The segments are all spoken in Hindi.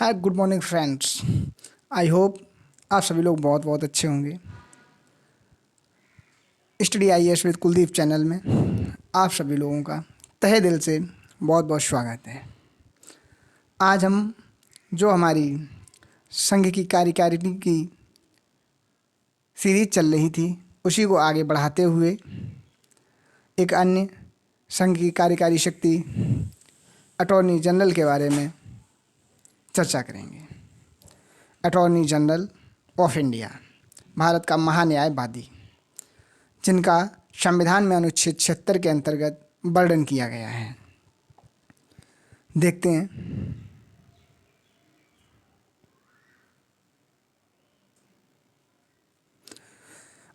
Hi good morning friends. I hope आप सभी लोग बहुत बहुत अच्छे होंगे। Study IAS with Kuldeep channel में आप सभी लोगों का तहे दिल से बहुत बहुत स्वागत है। आज हम जो हमारी संघ की कार्यकारिणी की सीरीज चल रही थी उसी को आगे बढ़ाते हुए एक अन्य संघ की कार्यकारी शक्ति अटॉर्नी जनरल के बारे में चर्चा करेंगे। Attorney general of India Bharat का महान्यायवादी, जिनका संविधान में अनुच्छेद 76 के अंतर्गत वर्णन किया गया है। देखते हैं।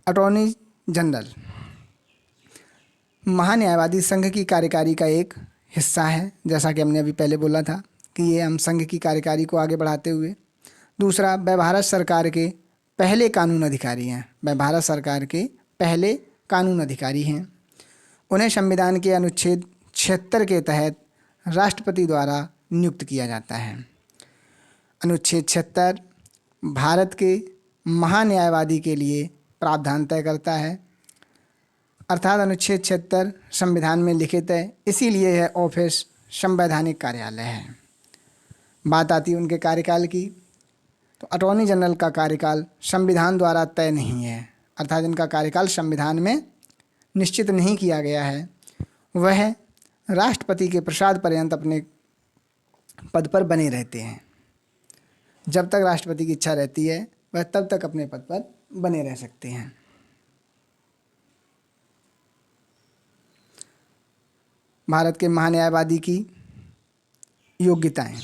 अटॉर्नी जनरल महान्यायवादी संघ की कार्यकारी का एक हिस्सा है। जैसा कि हमने अभी पहले बोला था कि ये हम संघ की कार्यकारी को आगे बढ़ाते हुए। दूसरा, वह भारत सरकार के पहले कानून अधिकारी हैं। वह भारत सरकार के पहले कानून अधिकारी हैं। उन्हें संविधान के अनुच्छेद 76 के तहत राष्ट्रपति द्वारा नियुक्त किया जाता है। अनुच्छेद 76 भारत के महान्यायवादी के लिए प्रावधान तय करता है, अर्थात अनुच्छेद 76 संविधान में लिखित है, इसीलिए यह ऑफिस संवैधानिक कार्यालय है। बात आती है उनके कार्यकाल की, तो अटॉर्नी जनरल का कार्यकाल संविधान द्वारा तय नहीं है, अर्थात इनका कार्यकाल संविधान में निश्चित नहीं किया गया है। वह राष्ट्रपति के प्रसाद पर्यंत अपने पद पर बने रहते हैं। जब तक राष्ट्रपति की इच्छा रहती है वह तब तक अपने पद पर बने रह सकते हैं। भारत के महान्यायवादी की योग्यताएं।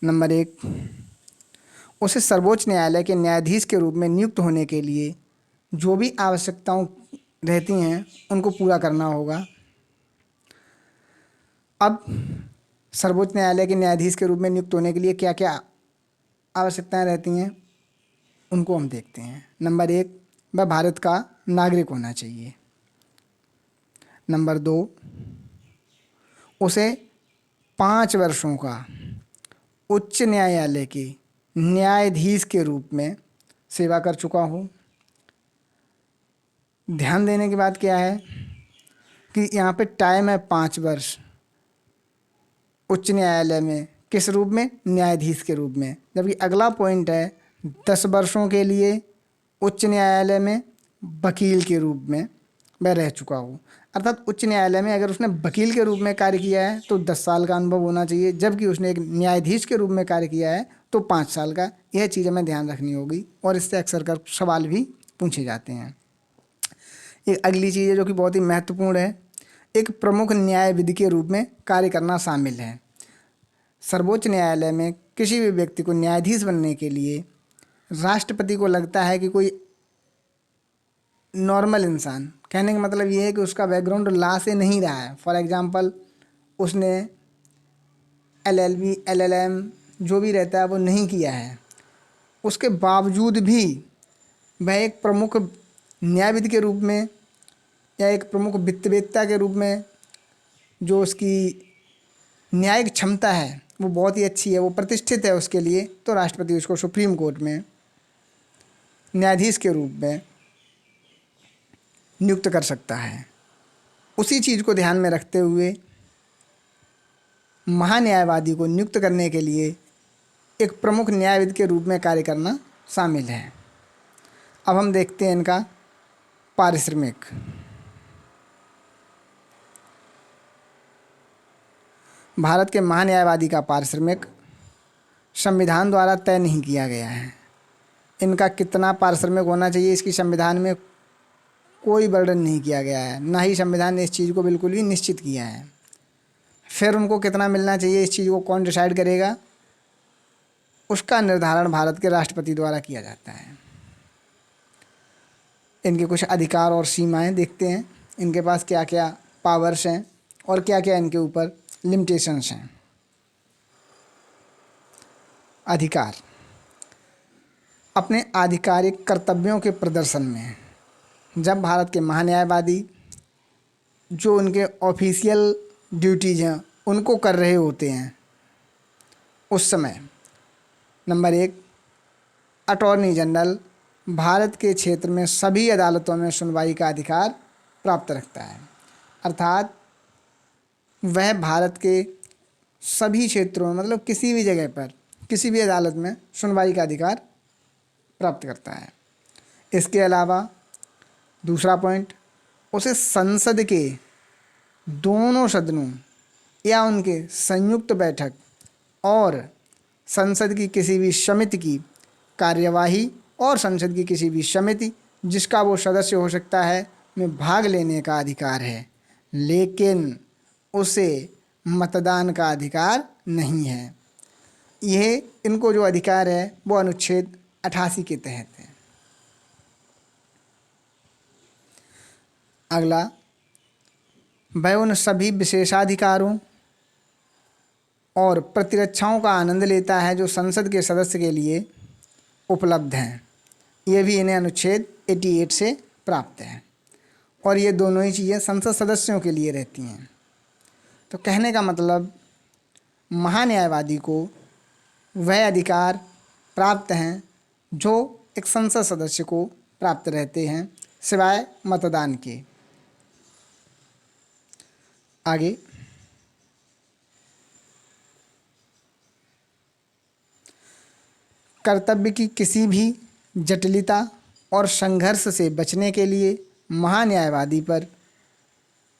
नंबर 1, उसे सर्वोच्च न्यायालय के न्यायाधीश के रूप में नियुक्त होने के लिए जो भी आवश्यकताएं रहती हैं उनको पूरा करना होगा। अब सर्वोच्च न्यायालय के न्यायाधीश के रूप में नियुक्त होने के लिए क्या क्या आवश्यकताएं रहती हैं उनको हम देखते हैं। नंबर 1, वह भारत का नागरिक होना चाहिए। नंबर 2, उसे 5 वर्षों का उच्च न्यायालय के न्यायाधीश के रूप में सेवा कर चुका हो। ध्यान देने की बात क्या है कि यहाँ पे टाइम है 5 वर्ष। उच्च न्यायालय में किस रूप में? न्यायाधीश के रूप में। जबकि अगला पॉइंट है 10 वर्षों के लिए उच्च न्यायालय में वकील के रूप में वह रह चुका हो। अर्थात उच्च न्यायालय में अगर उसने वकील के रूप में कार्य किया है तो 10 साल का अनुभव होना चाहिए, जबकि उसने एक न्यायाधीश के रूप में कार्य किया है तो 5 साल का। यह चीज़ हमें ध्यान रखनी होगी और इससे अक्सर कर सवाल भी पूछे जाते हैं। एक अगली चीज़ है जो कि बहुत ही महत्वपूर्ण है, एक प्रमुख न्यायविद के रूप में कार्य करना शामिल है। सर्वोच्च न्यायालय में किसी भी व्यक्ति को न्यायाधीश बनने के लिए राष्ट्रपति को लगता है कि कोई नॉर्मल इंसान, कहने का मतलब ये है कि उसका बैकग्राउंड लॉ से नहीं रहा है। फॉर एग्जांपल उसने LLB LLM जो भी रहता है वो नहीं किया है, उसके बावजूद भी वह एक प्रमुख न्यायविद के रूप में या एक प्रमुख वित्तवेत्ता के रूप में जो उसकी न्यायिक क्षमता है वो बहुत ही अच्छी है, वो प्रतिष्ठित है उसके लिए, तो राष्ट्रपति उसको सुप्रीम कोर्ट में न्यायाधीश के रूप में नियुक्त कर सकता है। उसी चीज़ को ध्यान में रखते हुए महान्यायवादी को नियुक्त करने के लिए एक प्रमुख न्यायविद के रूप में कार्य करना शामिल है। अब हम देखते हैं इनका पारिश्रमिक। भारत के महान्यायवादी का पारिश्रमिक संविधान द्वारा तय नहीं किया गया है। इनका कितना पारिश्रमिक होना चाहिए इसकी संविधान में कोई वर्णन नहीं किया गया है, ना ही संविधान ने इस चीज़ को बिल्कुल भी निश्चित किया है। फिर उनको कितना मिलना चाहिए इस चीज़ को कौन डिसाइड करेगा? उसका निर्धारण भारत के राष्ट्रपति द्वारा किया जाता है। इनके कुछ अधिकार और सीमाएं देखते हैं, इनके पास क्या क्या पावर्स हैं और क्या क्या इनके ऊपर लिमिटेशंस हैं। अधिकार अपने आधिकारिक कर्तव्यों के प्रदर्शन में जब भारत के महान्यायवादी जो उनके ऑफिशियल ड्यूटीज़ हैं उनको कर रहे होते हैं, उस समय नंबर 1, अटॉर्नी जनरल भारत के क्षेत्र में सभी अदालतों में सुनवाई का अधिकार प्राप्त रखता है। अर्थात वह भारत के सभी क्षेत्रों में, मतलब किसी भी जगह पर, किसी भी अदालत में सुनवाई का अधिकार प्राप्त करता है। इसके अलावा दूसरा पॉइंट, उसे संसद के दोनों सदनों या उनके संयुक्त बैठक और संसद की किसी भी समिति की कार्यवाही और संसद की किसी भी समिति जिसका वो सदस्य हो सकता है में भाग लेने का अधिकार है, लेकिन उसे मतदान का अधिकार नहीं है। यह इनको जो अधिकार है वो अनुच्छेद 88 के तहत है। अगला, वह उन सभी विशेषाधिकारों और प्रतिरक्षाओं का आनंद लेता है जो संसद के सदस्य के लिए उपलब्ध हैं। ये भी इन्हें अनुच्छेद 88 से प्राप्त है और ये दोनों ही चीज़ें संसद सदस्यों के लिए रहती हैं। तो कहने का मतलब, महान्यायवादी को वह अधिकार प्राप्त हैं जो एक संसद सदस्य को प्राप्त रहते हैं, सिवाय मतदान के। आगे, कर्तव्य की किसी भी जटिलता और संघर्ष से बचने के लिए महान्यायवादी पर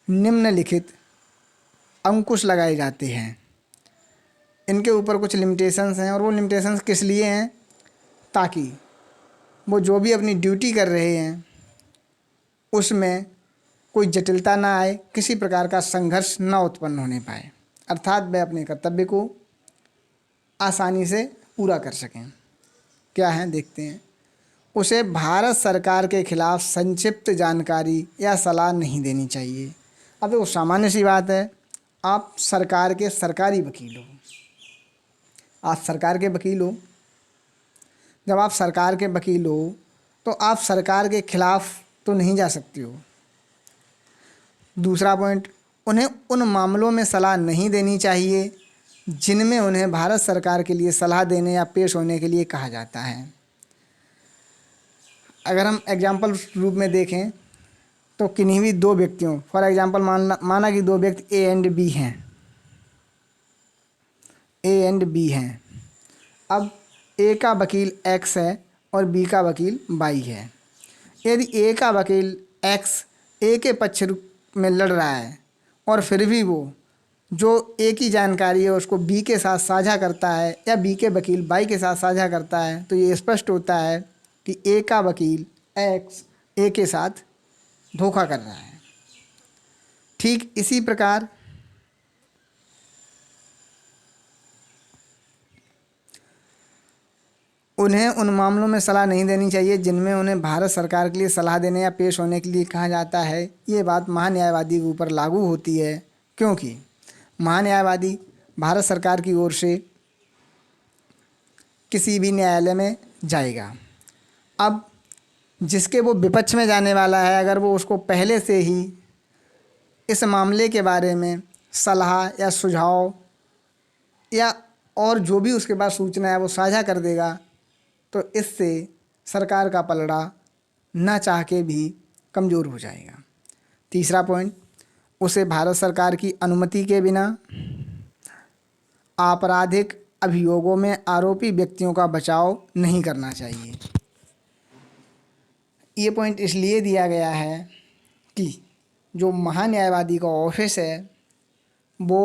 निम्नलिखित अंकुश लगाए जाते हैं। इनके ऊपर कुछ लिमिटेशंस हैं और वो लिमिटेशंस किस लिए हैं, ताकि वो जो भी अपनी ड्यूटी कर रहे हैं उसमें कोई जटिलता ना आए, किसी प्रकार का संघर्ष ना उत्पन्न होने पाए, अर्थात वह अपने कर्तव्य को आसानी से पूरा कर सकें। क्या है देखते हैं। उसे भारत सरकार के खिलाफ संक्षिप्त जानकारी या सलाह नहीं देनी चाहिए। अब वो सामान्य सी बात है, आप सरकार के सरकारी वकील हो, आप सरकार के वकील हो। जब आप सरकार के वकील हो तो आप सरकार के खिलाफ तो नहीं जा सकते हो। दूसरा पॉइंट, उन्हें उन मामलों में सलाह नहीं देनी चाहिए जिनमें उन्हें भारत सरकार के लिए सलाह देने या पेश होने के लिए कहा जाता है। अगर हम एग्जाम्पल रूप में देखें तो किन्हीं भी दो व्यक्तियों, फॉर एग्जाम्पल माना कि दो व्यक्ति ए एंड बी हैं। अब ए का वकील एक्स है और बी का वकील वाई है। यदि ए का वकील एक्स ए के पक्ष में लड़ रहा है और फिर भी वो जो ए की जानकारी है उसको बी के साथ साझा करता है या बी के वकील वाई के साथ साझा करता है, तो ये स्पष्ट होता है कि ए का वकील एक्स ए के साथ धोखा कर रहा है। ठीक इसी प्रकार उन्हें उन मामलों में सलाह नहीं देनी चाहिए जिनमें उन्हें भारत सरकार के लिए सलाह देने या पेश होने के लिए कहा जाता है। ये बात महान्यायवादी के ऊपर लागू होती है, क्योंकि महान्यायवादी भारत सरकार की ओर से किसी भी न्यायालय में जाएगा। अब जिसके वो विपक्ष में जाने वाला है, अगर वो उसको पहले से ही इस मामले के बारे में सलाह या सुझाव या और जो भी उसके पास सूचना है वो साझा कर देगा, तो इससे सरकार का पलड़ा ना चाह के भी कमज़ोर हो जाएगा। तीसरा पॉइंट, उसे भारत सरकार की अनुमति के बिना आपराधिक अभियोगों में आरोपी व्यक्तियों का बचाव नहीं करना चाहिए। ये पॉइंट इसलिए दिया गया है कि जो महान्यायवादी का ऑफिस है वो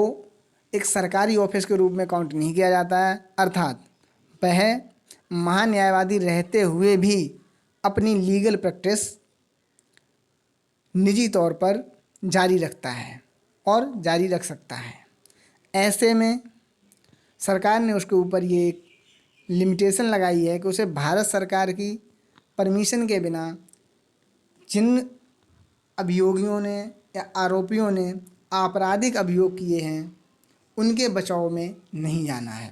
एक सरकारी ऑफिस के रूप में काउंट नहीं किया जाता है, अर्थात वह महान्यायवादी रहते हुए भी अपनी लीगल प्रैक्टिस निजी तौर पर जारी रखता है और जारी रख सकता है। ऐसे में सरकार ने उसके ऊपर ये एक लिमिटेशन लगाई है कि उसे भारत सरकार की परमिशन के बिना जिन अभियोगियों ने या आरोपियों ने आपराधिक अभियोग किए हैं उनके बचाव में नहीं जाना है,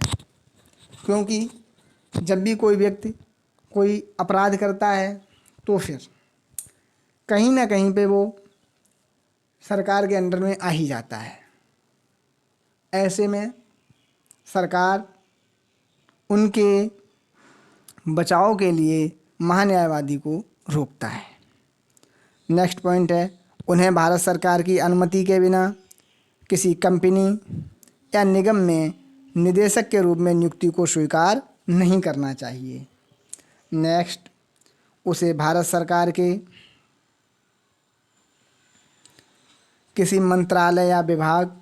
क्योंकि जब भी कोई व्यक्ति कोई अपराध करता है तो फिर कहीं ना कहीं पे वो सरकार के अंडर में आ ही जाता है। ऐसे में सरकार उनके बचाव के लिए महान्यायवादी को रोकता है। नेक्स्ट पॉइंट है, उन्हें भारत सरकार की अनुमति के बिना किसी कंपनी या निगम में निदेशक के रूप में नियुक्ति को स्वीकार नहीं करना चाहिए। नेक्स्ट, उसे भारत सरकार के किसी मंत्रालय या विभाग,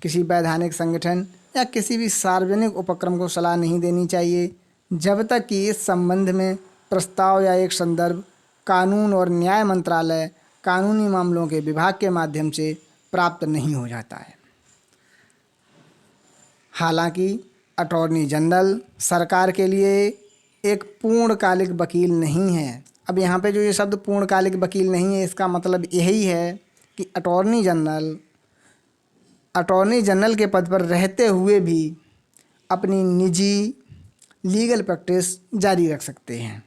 किसी वैधानिक संगठन या किसी भी सार्वजनिक उपक्रम को सलाह नहीं देनी चाहिए जब तक कि इस संबंध में प्रस्ताव या एक संदर्भ कानून और न्याय मंत्रालय कानूनी मामलों के विभाग के माध्यम से प्राप्त नहीं हो जाता है। हालांकि अटॉर्नी जनरल सरकार के लिए एक पूर्णकालिक वकील नहीं है। अब यहाँ पे जो ये शब्द पूर्णकालिक वकील नहीं है, इसका मतलब यही है कि अटॉर्नी जनरल के पद पर रहते हुए भी अपनी निजी लीगल प्रैक्टिस जारी रख सकते हैं।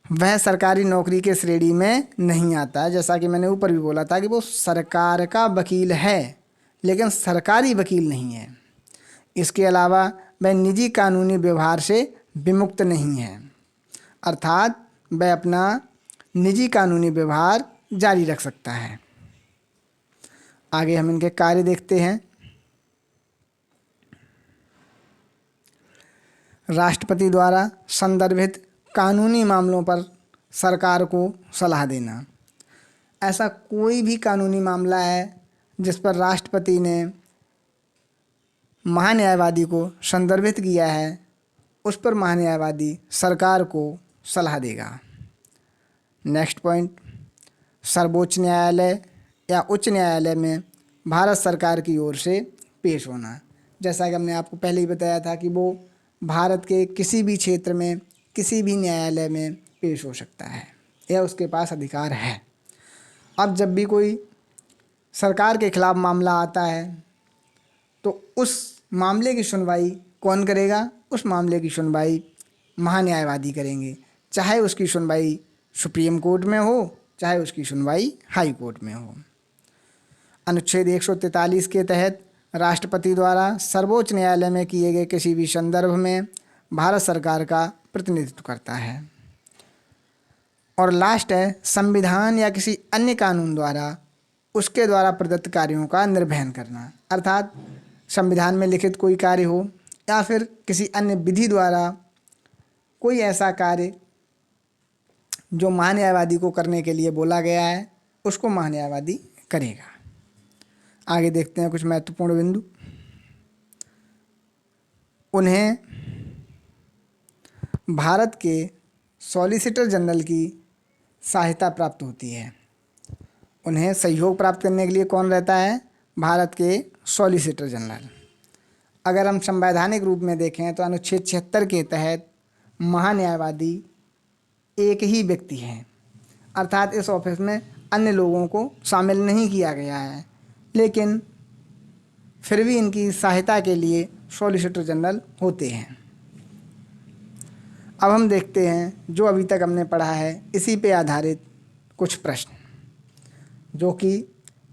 वह सरकारी नौकरी के श्रेणी में नहीं आता है। जैसा कि मैंने ऊपर भी बोला था कि वो सरकार का वकील है लेकिन सरकारी वकील नहीं है। इसके अलावा वह निजी कानूनी व्यवहार से विमुक्त नहीं है, अर्थात वह अपना निजी कानूनी व्यवहार जारी रख सकता है। आगे हम इनके कार्य देखते हैं। राष्ट्रपति द्वारा संदर्भित कानूनी मामलों पर सरकार को सलाह देना। ऐसा कोई भी कानूनी मामला है जिस पर राष्ट्रपति ने महान्यायवादी को संदर्भित किया है, उस पर महान्यायवादी सरकार को सलाह देगा। नेक्स्ट पॉइंट, सर्वोच्च न्यायालय या उच्च न्यायालय में भारत सरकार की ओर से पेश होना। जैसा कि हमने आपको पहले ही बताया था कि वो भारत के किसी भी क्षेत्र में किसी भी न्यायालय में पेश हो सकता है या उसके पास अधिकार है। अब जब भी कोई सरकार के खिलाफ मामला आता है तो उस मामले की सुनवाई कौन करेगा? उस मामले की सुनवाई महान्यायवादी करेंगे, चाहे उसकी सुनवाई सुप्रीम कोर्ट में हो, चाहे उसकी सुनवाई हाई कोर्ट में हो। अनुच्छेद 143 के तहत राष्ट्रपति द्वारा सर्वोच्च न्यायालय में किए गए किसी भी संदर्भ में भारत सरकार का प्रतिनिधित्व करता है। और लास्ट है, संविधान या किसी अन्य कानून द्वारा उसके द्वारा प्रदत्त कार्यों का निर्वहन करना। अर्थात संविधान में लिखित कोई कार्य हो या फिर किसी अन्य विधि द्वारा कोई ऐसा कार्य जो महान्यायवादी को करने के लिए बोला गया है, उसको महान्यायवादी करेगा। आगे देखते हैं कुछ महत्वपूर्ण बिंदु। उन्हें भारत के सॉलिसिटर जनरल की सहायता प्राप्त होती है। उन्हें सहयोग प्राप्त करने के लिए कौन रहता है? भारत के सॉलिसिटर जनरल। अगर हम संवैधानिक रूप में देखें तो अनुच्छेद 76 के तहत महान्यायवादी एक ही व्यक्ति है, अर्थात इस ऑफिस में अन्य लोगों को शामिल नहीं किया गया है, लेकिन फिर भी इनकी सहायता के लिए सॉलिसिटर जनरल होते हैं। अब हम देखते हैं जो अभी तक हमने पढ़ा है इसी पे आधारित कुछ प्रश्न जो कि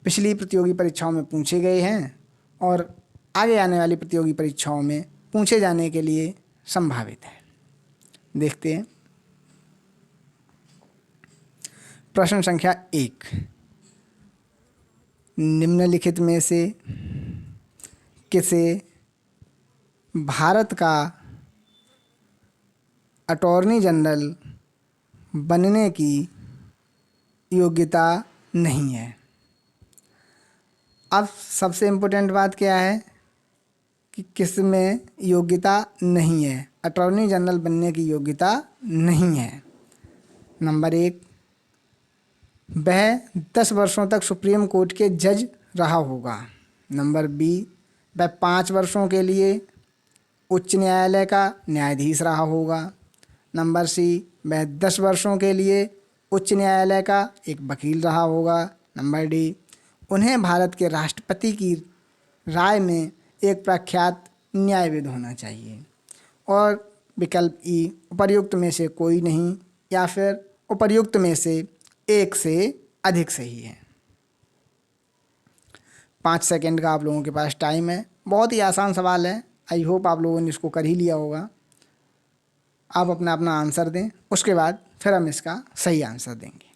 पिछली प्रतियोगी परीक्षाओं में पूछे गए हैं और आगे आने वाली प्रतियोगी परीक्षाओं में पूछे जाने के लिए संभावित है। देखते हैं। प्रश्न संख्या 1, निम्नलिखित में से किसे भारत का अटॉर्नी जनरल बनने की योग्यता नहीं है? अब सबसे इम्पोर्टेंट बात क्या है कि किस में योग्यता नहीं है, अटॉर्नी जनरल बनने की योग्यता नहीं है। नंबर 1, वह 10 वर्षों तक सुप्रीम कोर्ट के जज रहा होगा। नंबर B, वह 5 वर्षों के लिए उच्च न्यायालय का न्यायाधीश रहा होगा। नंबर C, वह 10 वर्षों के लिए उच्च न्यायालय का एक वकील रहा होगा। नंबर D, उन्हें भारत के राष्ट्रपति की राय में एक प्रख्यात न्यायविद होना चाहिए। और विकल्प E, उपर्युक्त में से कोई नहीं या फिर उपर्युक्त में से एक से अधिक सही है। 5 सेकेंड का आप लोगों के पास टाइम है। बहुत ही आसान सवाल है, आई होप आप लोगों ने इसको कर ही लिया होगा। आप अपना अपना आंसर दें, उसके बाद फिर हम इसका सही आंसर देंगे।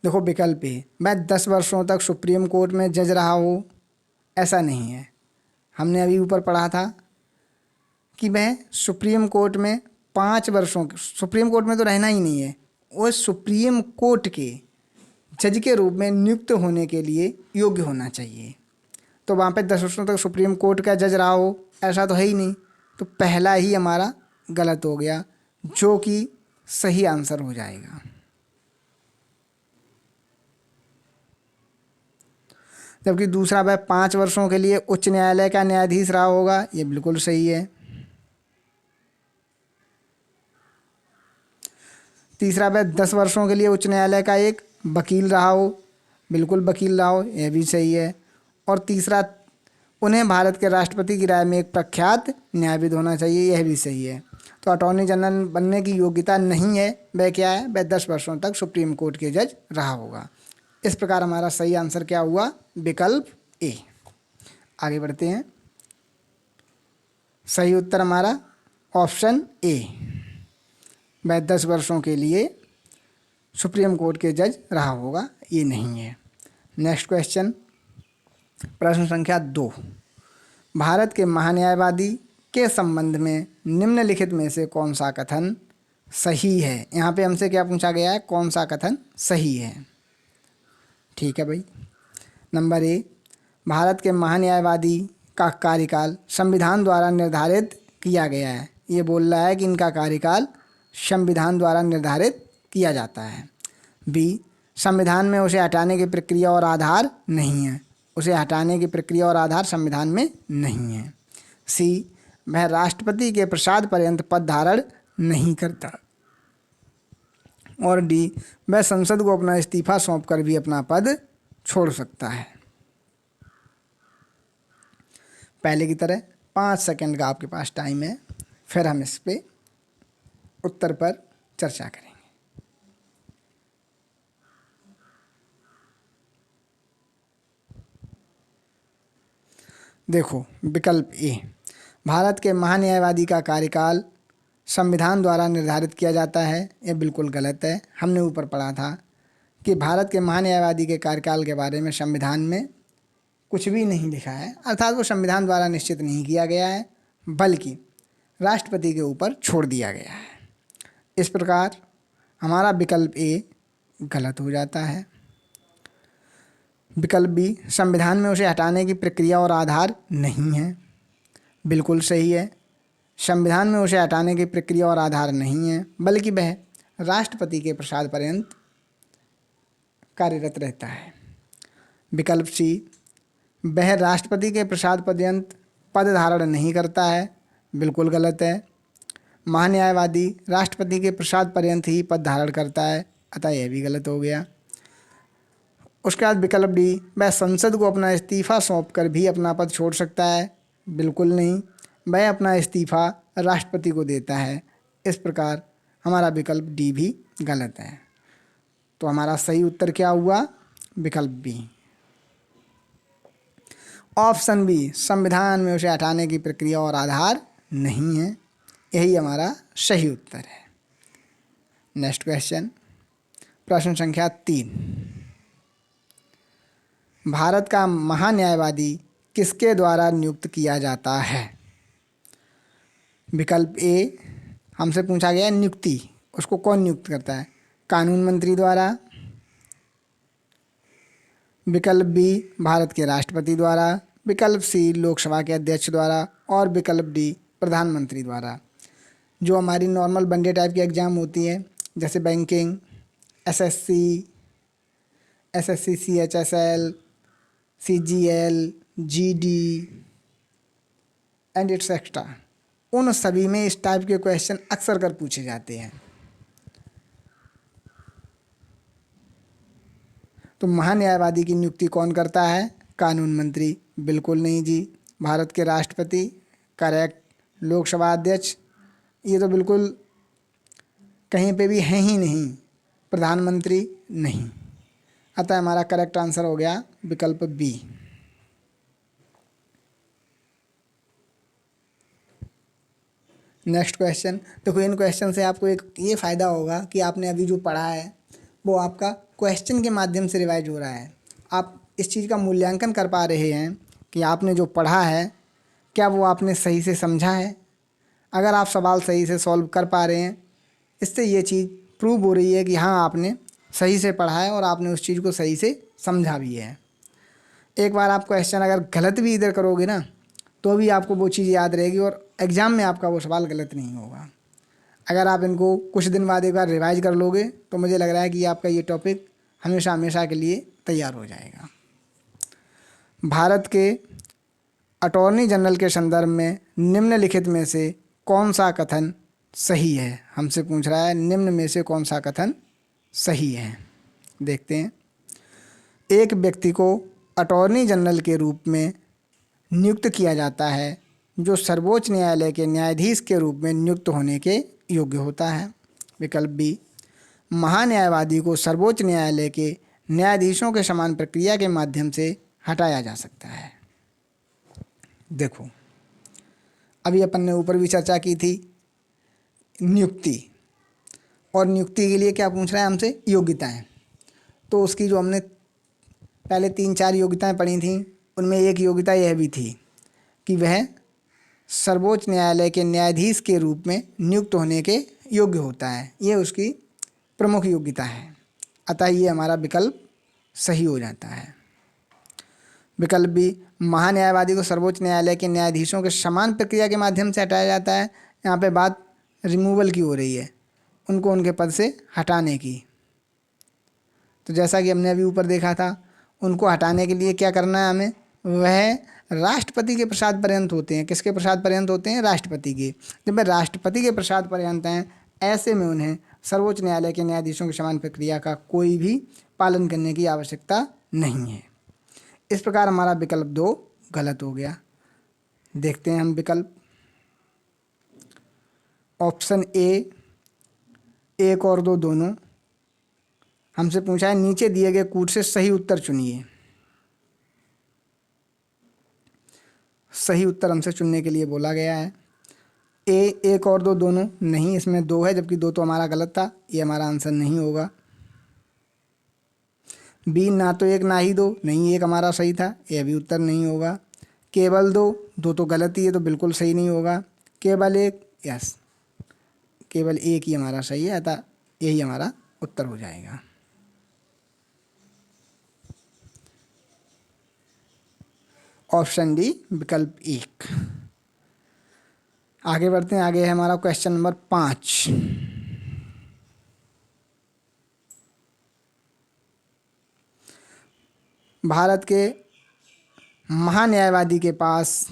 देखो विकल्प ए, मैं 10 वर्षों तक सुप्रीम कोर्ट में जज रहा हूँ, ऐसा नहीं है। हमने अभी ऊपर पढ़ा था कि मैं सुप्रीम कोर्ट में 5 वर्षों, सुप्रीम कोर्ट में तो रहना ही नहीं है, वो सुप्रीम कोर्ट के जज के रूप में नियुक्त होने के लिए योग्य होना चाहिए। तो वहाँ पे 10 वर्षों तक सुप्रीम कोर्ट का जज रहा हो, ऐसा तो है ही नहीं। तो पहला ही हमारा गलत हो गया, जो कि सही आंसर हो जाएगा। जबकि दूसरा वह 5 वर्षों के लिए उच्च न्यायालय का न्यायाधीश रहा होगा, ये बिल्कुल सही है। तीसरा वह 10 वर्षों के लिए उच्च न्यायालय का एक वकील रहा हो, बिल्कुल वकील रहा हो, यह भी सही है। और तीसरा, उन्हें भारत के राष्ट्रपति की राय में एक प्रख्यात न्यायविद होना चाहिए, यह भी सही है। तो अटॉर्नी जनरल बनने की योग्यता नहीं है, वह क्या है, वह 10 वर्षों तक सुप्रीम कोर्ट के जज रहा होगा। इस प्रकार हमारा सही आंसर क्या हुआ, विकल्प ए। आगे बढ़ते हैं। सही उत्तर हमारा ऑप्शन ए, वह 10 वर्षों के लिए सुप्रीम कोर्ट के जज रहा होगा, ये नहीं है। नेक्स्ट क्वेश्चन, प्रश्न संख्या 2। भारत के महान्यायवादी के संबंध में निम्नलिखित में से कौन सा कथन सही है। यहाँ पे हमसे क्या पूछा गया है, कौन सा कथन सही है। ठीक है भाई। नंबर ए, भारत के महान्यायवादी का कार्यकाल संविधान द्वारा निर्धारित किया गया है। ये बोल रहा है कि इनका कार्यकाल संविधान द्वारा निर्धारित किया जाता है। बी, संविधान में उसे हटाने की प्रक्रिया और आधार नहीं है, उसे हटाने की प्रक्रिया और आधार संविधान में नहीं है। सी, वह राष्ट्रपति के प्रसाद पर्यंत पद धारण नहीं करता। और डी, वह संसद को अपना इस्तीफा सौंपकर भी अपना पद छोड़ सकता है। पहले की तरह 5 सेकेंड का आपके पास टाइम है, फिर हम इस पे उत्तर पर चर्चा करेंगे। देखो विकल्प ए, भारत के महान्यायवादी का कार्यकाल संविधान द्वारा निर्धारित किया जाता है, ये बिल्कुल गलत है। हमने ऊपर पढ़ा था कि भारत के महान्यायवादी के कार्यकाल के बारे में संविधान में कुछ भी नहीं लिखा है, अर्थात वो संविधान द्वारा निश्चित नहीं किया गया है, बल्कि राष्ट्रपति के ऊपर छोड़ दिया गया है। इस प्रकार हमारा विकल्प ए गलत हो जाता है। विकल्प बी, संविधान में उसे हटाने की प्रक्रिया और आधार नहीं है, बिल्कुल सही है। संविधान में उसे हटाने की प्रक्रिया और आधार नहीं है, बल्कि वह राष्ट्रपति के प्रसाद पर्यंत कार्यरत रहता है। विकल्प सी, वह राष्ट्रपति के प्रसाद पर्यंत पद धारण नहीं करता है, बिल्कुल गलत है। महान्यायवादी राष्ट्रपति के प्रसाद पर्यंत ही पद धारण करता है, अतः यह भी गलत हो गया। उसके बाद विकल्प डी, वह संसद को अपना इस्तीफा सौंपकर भी अपना पद छोड़ सकता है, बिल्कुल नहीं, वह अपना इस्तीफा राष्ट्रपति को देता है। इस प्रकार हमारा विकल्प डी भी गलत है। तो हमारा सही उत्तर क्या हुआ, विकल्प बी, ऑप्शन बी, संविधान में उसे हटाने की प्रक्रिया और आधार नहीं है, यही हमारा सही उत्तर है। नेक्स्ट क्वेश्चन, प्रश्न संख्या 3। भारत का महान्यायवादी किसके द्वारा नियुक्त किया जाता है। विकल्प ए, हमसे पूछा गया नियुक्ति, उसको कौन नियुक्त करता है, कानून मंत्री द्वारा। विकल्प बी, भारत के राष्ट्रपति द्वारा। विकल्प सी, लोकसभा के अध्यक्ष द्वारा। और विकल्प डी, प्रधानमंत्री द्वारा। जो हमारी नॉर्मल वनडे टाइप की एग्ज़ाम होती है, जैसे banking, SSC, CHSL, CGL, GD and etcetera, उन सभी में इस टाइप के क्वेश्चन अक्सर कर पूछे जाते हैं। तो महान्यायवादी की नियुक्ति कौन करता है, कानून मंत्री, बिल्कुल नहीं जी, भारत के राष्ट्रपति, करेक्ट, लोकसभा अध्यक्ष ये तो बिल्कुल कहीं पे भी हैं ही नहीं। प्रधानमंत्री नहीं। अतः हमारा करेक्ट आंसर हो गया विकल्प बी। नेक्स्ट क्वेश्चन देखो, इन क्वेश्चन से आपको एक ये फ़ायदा होगा कि आपने अभी जो पढ़ा है वो आपका क्वेश्चन के माध्यम से रिवाइज हो रहा है। आप इस चीज़ का मूल्यांकन कर पा रहे हैं कि आपने जो पढ़ा है क्या वो आपने सही से समझा है। अगर आप सवाल सही से सॉल्व कर पा रहे हैं, इससे ये चीज़ प्रूव हो रही है कि हाँ आपने सही से पढ़ा है और आपने उस चीज़ को सही से समझा भी है। एक बार आप क्वेश्चन अगर गलत भी इधर करोगे ना तो भी आपको वो चीज़ याद रहेगी और एग्ज़ाम में आपका वो सवाल गलत नहीं होगा। अगर आप इनको कुछ दिन बाद एक बार रिवाइज कर लोगे तो मुझे लग रहा है कि आपका ये टॉपिक हमेशा हमेशा के लिए तैयार हो जाएगा। भारत के अटॉर्नी जनरल के संदर्भ में निम्नलिखित में से कौन सा कथन सही है, हमसे पूछ रहा है निम्न में से कौन सा कथन सही है। देखते हैं। एक व्यक्ति को अटॉर्नी जनरल के रूप में नियुक्त किया जाता है जो सर्वोच्च न्यायालय के न्यायाधीश के रूप में नियुक्त होने के योग्य होता है। विकल्प बी, महान्यायवादी को सर्वोच्च न्यायालय के न्यायाधीशों के समान प्रक्रिया के माध्यम से हटाया जा सकता है। देखो, अभी अपन ने ऊपर भी चर्चा की थी नियुक्ति, और नियुक्ति के लिए क्या पूछ रहा है हमसे, योग्यताएं। तो उसकी जो हमने पहले 3-4 योग्यताएं पढ़ी थी उनमें एक योग्यता यह भी थी कि वह सर्वोच्च न्यायालय के न्यायाधीश के रूप में नियुक्त होने के योग्य होता है। ये उसकी प्रमुख योग्यता है। अतः ये हमारा विकल्प सही हो जाता है। विकल्प बी, महान्यायवादी को सर्वोच्च न्यायालय के न्यायाधीशों के समान प्रक्रिया के माध्यम से हटाया जाता है। यहाँ पे बात रिमूवल की हो रही है, उनको उनके पद से हटाने की। तो जैसा कि हमने अभी ऊपर देखा था, उनको हटाने के लिए क्या करना है हमें, वह राष्ट्रपति के प्रसाद पर्यंत होते हैं। किसके प्रसाद पर्यंत होते हैं, राष्ट्रपति के। जब वह राष्ट्रपति के प्रसाद पर्यंत हैं, ऐसे में उन्हें सर्वोच्च न्यायालय के न्यायाधीशों की समान प्रक्रिया का कोई भी पालन करने की आवश्यकता नहीं है। इस प्रकार हमारा विकल्प 2 गलत हो गया। देखते हैं हम विकल्प। ऑप्शन ए, 1 और 2 दोनों। हमसे पूछा है नीचे दिए गए कूट से सही उत्तर चुनिए। सही उत्तर हमसे चुनने के लिए बोला गया है। ए, 1 और 2 दोनों नहीं, इसमें 2 है जबकि 2 तो हमारा गलत था, ये हमारा आंसर नहीं होगा। बी, ना तो 1 ना ही 2, नहीं 1 हमारा सही था, ये भी उत्तर नहीं होगा। केवल 2, 2 तो गलत ही है तो बिल्कुल सही नहीं होगा। केवल 1, यस केवल 1 ही हमारा सही है, अतः यही हमारा उत्तर हो जाएगा। ऑप्शन डी विकल्प 1। आगे बढ़ते हैं। आगे है हमारा क्वेश्चन नंबर 5। भारत के महान्यायवादी के पास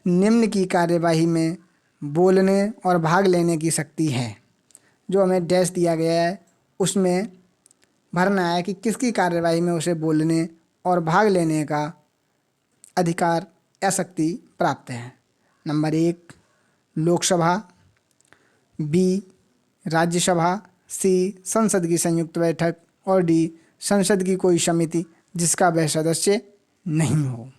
निम्न की कार्यवाही में बोलने और भाग लेने की शक्ति है। जो हमें डैश दिया गया है उसमें भरना है कि किसकी कार्यवाही में उसे बोलने और भाग लेने का अधिकार या शक्ति प्राप्त है। नंबर 1 लोकसभा, बी राज्यसभा, सी संसद की संयुक्त बैठक और डी संसद की कोई समिति जिसका वह सदस्य नहीं हो।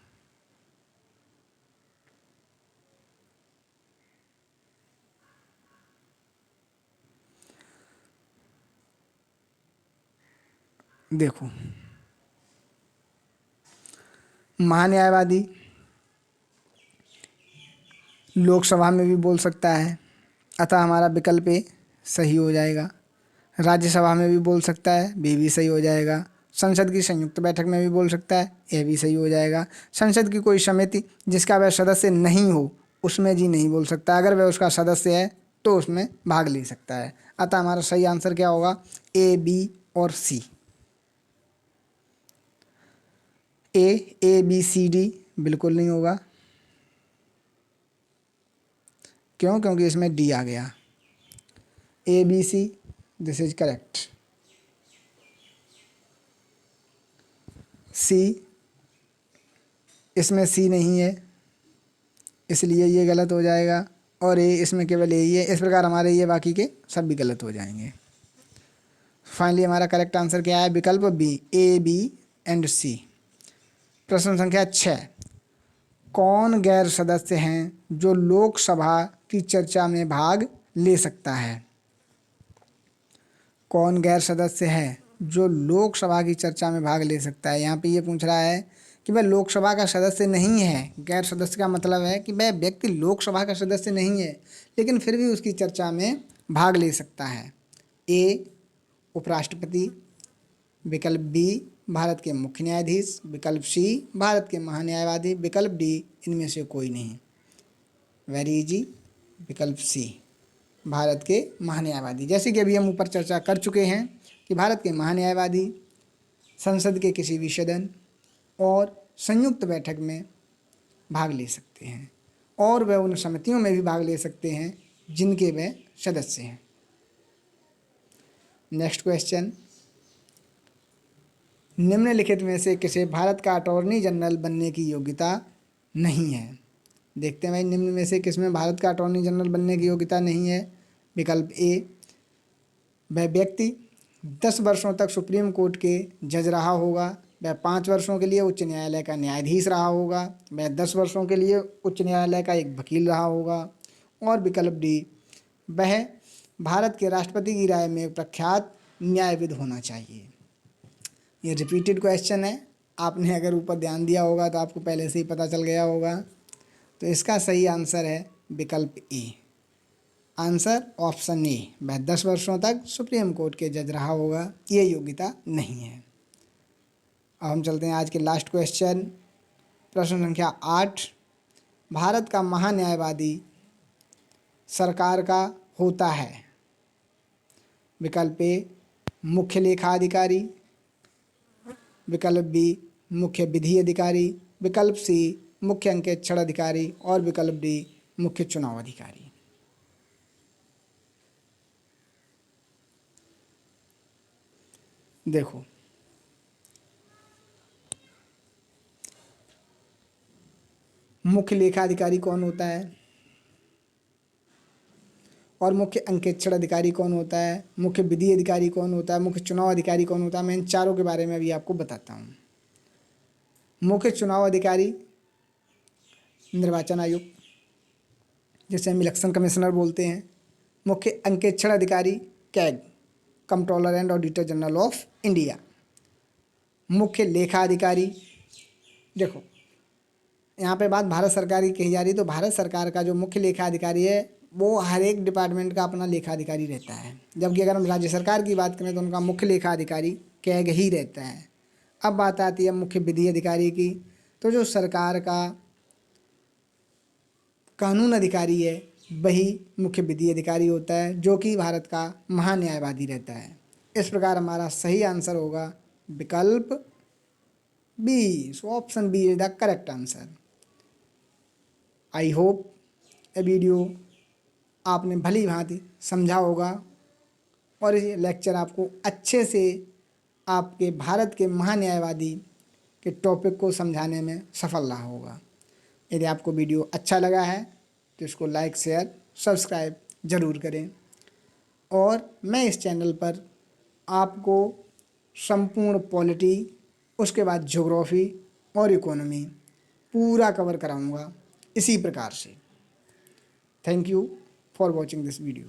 देखो, महान्यायवादी लोकसभा में भी बोल सकता है, अतः हमारा विकल्प ए सही हो जाएगा। राज्यसभा में भी बोल सकता है, बी भी सही हो जाएगा। संसद की संयुक्त बैठक में भी बोल सकता है, यह भी सही हो जाएगा। संसद की कोई समिति जिसका वह सदस्य नहीं हो उसमें जी नहीं बोल सकता। अगर वह उसका सदस्य है तो उसमें भाग ले सकता है। अतः हमारा सही आंसर क्या होगा, ए, बी और सी। ए, बी, सी, डी बिल्कुल नहीं होगा। क्यों, क्योंकि इसमें डी आ गया। A, B, C, this is correct. C, इसमें सी नहीं है। इसलिए ये गलत हो जाएगा, और ए इसमें केवल यही है। इस प्रकार हमारे ये बाकी के सब भी गलत हो जाएंगे। फाइनली हमारा करेक्ट आंसर क्या है? विकल्प बी, ए, बी एंड सी। प्रश्न संख्या 6, कौन गैर सदस्य हैं जो लोकसभा की चर्चा में भाग ले सकता है? कौन गैर सदस्य है जो लोकसभा की चर्चा में भाग ले सकता है? यहाँ पे ये पूछ रहा है कि वह लोकसभा का सदस्य नहीं है। गैर सदस्य का मतलब है कि वह व्यक्ति लोकसभा का सदस्य नहीं है, लेकिन फिर भी उसकी चर्चा में भाग ले सकता है। ए, उपराष्ट्रपति, विकल्प बी, भारत के मुख्य न्यायाधीश, विकल्प सी, भारत के महान्यायवादी, विकल्प डी, इनमें से कोई नहीं। वेरी इजी, विकल्प सी, भारत के महान्यायवादी। जैसे कि अभी हम ऊपर चर्चा कर चुके हैं कि भारत के महान्यायवादी संसद के किसी भी सदन और संयुक्त बैठक में भाग ले सकते हैं, और वह उन समितियों में भी भाग ले सकते हैं जिनके वे सदस्य हैं। नेक्स्ट क्वेश्चन, निम्नलिखित में से किसे भारत का अटॉर्नी जनरल बनने की योग्यता नहीं है? देखते हैं भाई, निम्न में से किसमें भारत का अटॉर्नी जनरल बनने की योग्यता नहीं है? विकल्प ए, वह व्यक्ति 10 वर्षों तक सुप्रीम कोर्ट के जज रहा होगा, वह 5 वर्षों के लिए उच्च न्यायालय का न्यायाधीश रहा होगा, वह 10 वर्षों के लिए उच्च न्यायालय का एक वकील रहा होगा, और विकल्प डी, वह भारत के राष्ट्रपति की राय में प्रख्यात न्यायविद होना चाहिए। ये रिपीटेड क्वेश्चन है, आपने अगर ऊपर ध्यान दिया होगा तो आपको पहले से ही पता चल गया होगा। तो इसका सही आंसर है विकल्प ए। आंसर ऑप्शन ए, वह 10 वर्षों तक सुप्रीम कोर्ट के जज रहा होगा, ये योग्यता नहीं है। अब हम चलते हैं आज के लास्ट क्वेश्चन, प्रश्न संख्या 8, भारत का महान्यायवादी सरकार का होता है? विकल्प ए, मुख्य लेखा अधिकारी, विकल्प बी, मुख्य विधि अधिकारी, विकल्प सी, मुख्य अंकेक्षण अधिकारी, और विकल्प डी, मुख्य चुनाव अधिकारी। देखो, मुख्य लेखा अधिकारी कौन होता है, और मुख्य अंकेक्षण अधिकारी कौन होता है, मुख्य विधि अधिकारी कौन होता है, मुख्य चुनाव अधिकारी कौन होता है, मैं इन चारों के बारे में अभी आपको बताता हूँ। मुख्य चुनाव अधिकारी निर्वाचन आयोग, जिसे हम इलेक्शन कमिश्नर बोलते हैं। मुख्य अंकेक्षण अधिकारी CAG, controller and auditor general of India. मुख्य लेखा अधिकारी, देखो यहाँ पे बात भारत सरकार की कही जा रही है, तो भारत सरकार का जो मुख्य लेखा अधिकारी है वो हर एक डिपार्टमेंट का अपना लेखा अधिकारी रहता है, जबकि अगर हम राज्य सरकार की बात करें तो उनका मुख्य लेखा अधिकारी कैग ही रहता है। अब बात आती है मुख्य विधि अधिकारी की, तो जो सरकार का कानून अधिकारी है वही मुख्य विधि अधिकारी होता है, जो कि भारत का महान्यायवादी रहता है। इस प्रकार हमारा सही आंसर होगा विकल्प B. So option B is the correct answer. I hope ये वीडियो आपने भली भांति समझा होगा, और ये लेक्चर आपको अच्छे से आपके भारत के महान्यायवादी के टॉपिक को समझाने में सफल रहा होगा। यदि आपको वीडियो अच्छा लगा है तो इसको लाइक, शेयर, सब्सक्राइब ज़रूर करें, और मैं इस चैनल पर आपको संपूर्ण पॉलिटी, उसके बाद ज्योग्राफी और इकोनॉमी पूरा कवर कराऊंगा इसी प्रकार से। Thank you for watching this video.